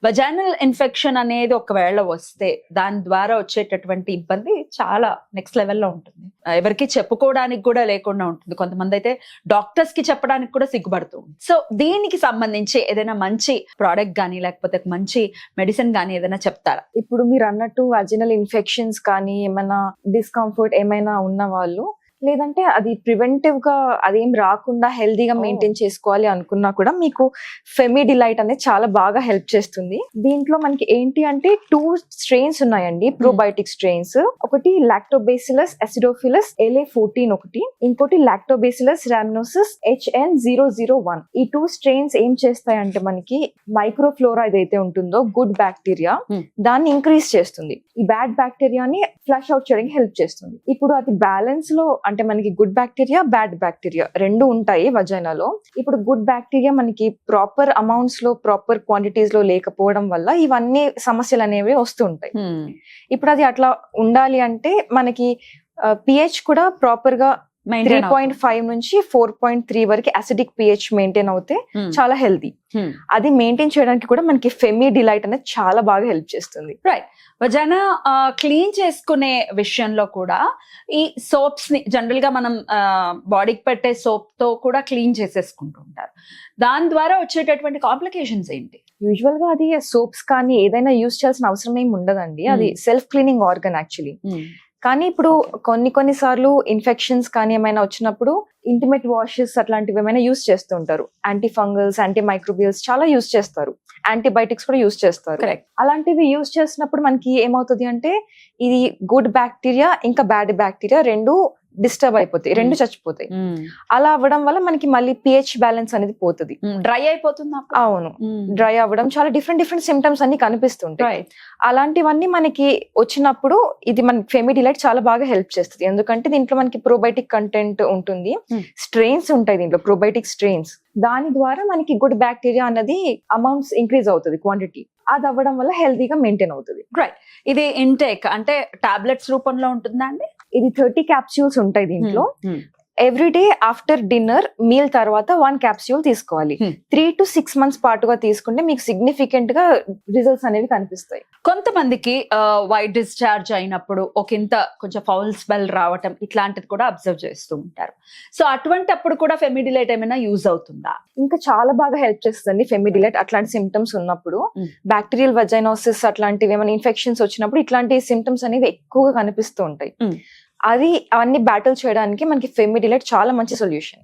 Vaginal infection అనేది ఒకవేళ వస్తే దాని ద్వారా వచ్చేటటువంటి ఇబ్బంది చాలా నెక్స్ట్ లెవెల్లో ఉంటుంది. ఎవరికి చెప్పుకోవడానికి కూడా లేకుండా ఉంటుంది. కొంతమంది అయితే డాక్టర్స్ కి చెప్పడానికి కూడా సిగ్గుపడుతుంది. సో దీనికి సంబంధించి ఏదైనా మంచి ప్రోడక్ట్ గానీ లేకపోతే మంచి మెడిసిన్ గానీ ఏదైనా చెప్తారా? ఇప్పుడు మీరు అన్నట్టు వజైనల్ ఇన్ఫెక్షన్స్ కానీ ఏమైనా డిస్కంఫర్ట్ ఏమైనా ఉన్న వాళ్ళు, లేదంటే అది ప్రివెంటివ్ గా అదేం రాకుండా హెల్దీగా మెయింటైన్ చేసుకోవాలి అనుకున్నా కూడా మీకు ఫెమిడిలైట్ అనేది చాలా బాగా హెల్ప్ చేస్తుంది. దీంట్లో మనకి ఏంటి అంటే 2 స్ట్రెయిన్స్ ఉన్నాయండి, ప్రోబయోటిక్ స్ట్రెయిన్స్. ఒకటి లాక్టోబాసిల్లస్ అసిడోఫిలస్ LA14 ఒకటి, ఇంకోటి లాక్టోబాసిల్లస్ రామినోసిస్ HN001. ఈ 2 స్ట్రెయిన్స్ ఏం చేస్తాయంటే మనకి మైక్రోఫ్లోరా ఏదైతే ఉంటుందో గుడ్ బ్యాక్టీరియా దాన్ని ఇంక్రీజ్ చేస్తుంది. ఈ బ్యాడ్ బ్యాక్టీరియాని ఫ్లష్ అవుట్ చేయడానికి హెల్ప్ చేస్తుంది. ఇప్పుడు అది బ్యాలెన్స్ లో అంటే మనకి గుడ్ బ్యాక్టీరియా బ్యాడ్ బ్యాక్టీరియా రెండు ఉంటాయి వజైనాలో. ఇప్పుడు గుడ్ బ్యాక్టీరియా మనకి ప్రాపర్ అమౌంట్స్ లో ప్రాపర్ క్వాంటిటీస్ లో లేకపోవడం వల్ల ఇవన్నీ సమస్యలు అనేవి వస్తుంటాయి. ఇప్పుడు అది అట్లా ఉండాలి అంటే మనకి pH కూడా ప్రాపర్ గా 3.5 నుంచి 4.3 వరకు అసిడిక్ pH మెయింటైన్ అవుతే చాలా హెల్తీ. అది మెయింటైన్ చేయడానికి కూడా మనకి ఫెమిడిలైట్ అనేది చాలా బాగా హెల్ప్ చేస్తుంది. రైట్. వజైనా క్లీన్ చేసుకునే విషయంలో కూడా ఈ సోప్స్ ని జనరల్ గా మనం బాడీకి పెట్టే సోప్ తో కూడా క్లీన్ చేసేసుకుంటూ ఉంటారు. దాని ద్వారా వచ్చేటటువంటి కాంప్లికేషన్స్ ఏంటి? యూజువల్ గా అది సోప్స్ కానీ ఏదైనా యూజ్ చేయాల్సిన అవసరం ఏమి ఉండదండి. అది సెల్ఫ్ క్లీనింగ్ ఆర్గన్ యాక్చువల్లీ. కానీ ఇప్పుడు కొన్ని సార్లు ఇన్ఫెక్షన్స్ కానీ ఏమైనా వచ్చినప్పుడు ఇంటిమేట్ వాషెస్ అట్లాంటివి ఏమైనా యూజ్ చేస్తూ ఉంటారు. యాంటీ ఫంగల్స్, యాంటీ మైక్రోబియల్స్ చాలా యూజ్ చేస్తారు. యాంటీబయాటిక్స్ కూడా యూజ్ చేస్తారు. కరెక్ట్. అలాంటివి యూజ్ చేసినప్పుడు మనకి ఏమవుతుంది అంటే ఇది గుడ్ బ్యాక్టీరియా ఇంకా బ్యాడ్ బ్యాక్టీరియా రెండు డిస్టర్బ్ అయిపోతాయి, రెండు చచ్చిపోతాయి. అలా అవ్వడం వల్ల మనకి మళ్ళీ pH బ్యాలెన్స్ అనేది పోతుంది, డ్రై అయిపోతుంది. అవును, డ్రై అవ్వడం, చాలా డిఫరెంట్ సిమ్టమ్స్ అన్ని కనిపిస్తుంటాయి. అలాంటివన్నీ మనకి వచ్చినప్పుడు ఇది మన ఫెమిడిలైట్ చాలా బాగా హెల్ప్ చేస్తుంది. ఎందుకంటే దీంట్లో మనకి ప్రోబయోటిక్ కంటెంట్ ఉంటుంది, స్ట్రెయిన్స్ ఉంటాయి దీంట్లో, ప్రోబయోటిక్ స్ట్రెయిన్స్. దాని ద్వారా మనకి గుడ్ బ్యాక్టీరియా అన్నది అమౌంట్స్ ఇంక్రీజ్ అవుతుంది, క్వాంటిటీ. అది అవ్వడం వల్ల హెల్తీగా మెయింటైన్ అవుతుంది. రైట్. ఇది ఇంటేక్ అంటే టాబ్లెట్స్ రూపంలో ఉంటుందా అండి? ఇది 30 క్యాప్సూల్స్ ఉంటాయి దీంట్లో. Every day after dinner meal తర్వాత 1 క్యాప్సూల్ తీసుకోవాలి. 3 to 6 months పాటుగా తీసుకుంటే మీకు సిగ్నిఫికెంట్ గా రిజల్ట్స్ అనేవి కనిపిస్తాయి. కొంతమందికి వైట్ డిశ్చార్జ్ అయినప్పుడు ఒకంత కొంచెం ఫౌల్ స్మెల్ రావటం ఇట్లాంటిది కూడా అబ్జర్వ్ చేస్తూ ఉంటారు. సో అటువంటి అప్పుడు కూడా ఫెమిడిలైట్ ఏమైనా యూజ్ అవుతుందా? ఇంకా చాలా బాగా హెల్ప్ చేస్తుంది ఫెమిడిలైట్ అట్లాంటి సిమ్టమ్స్ ఉన్నప్పుడు. బ్యాక్టీరియల్ వజైనోసిస్ అట్లాంటివి ఏమైనా ఇన్ఫెక్షన్స్ వచ్చినప్పుడు ఇట్లాంటి సిమ్టమ్స్ అనేవి ఎక్కువగా కనిపిస్తూ ఉంటాయి. అది అవన్నీ బ్యాటిల్ చేయడానికి మనకి ఫెమిడిలైట్ చాలా మంచి సొల్యూషన్.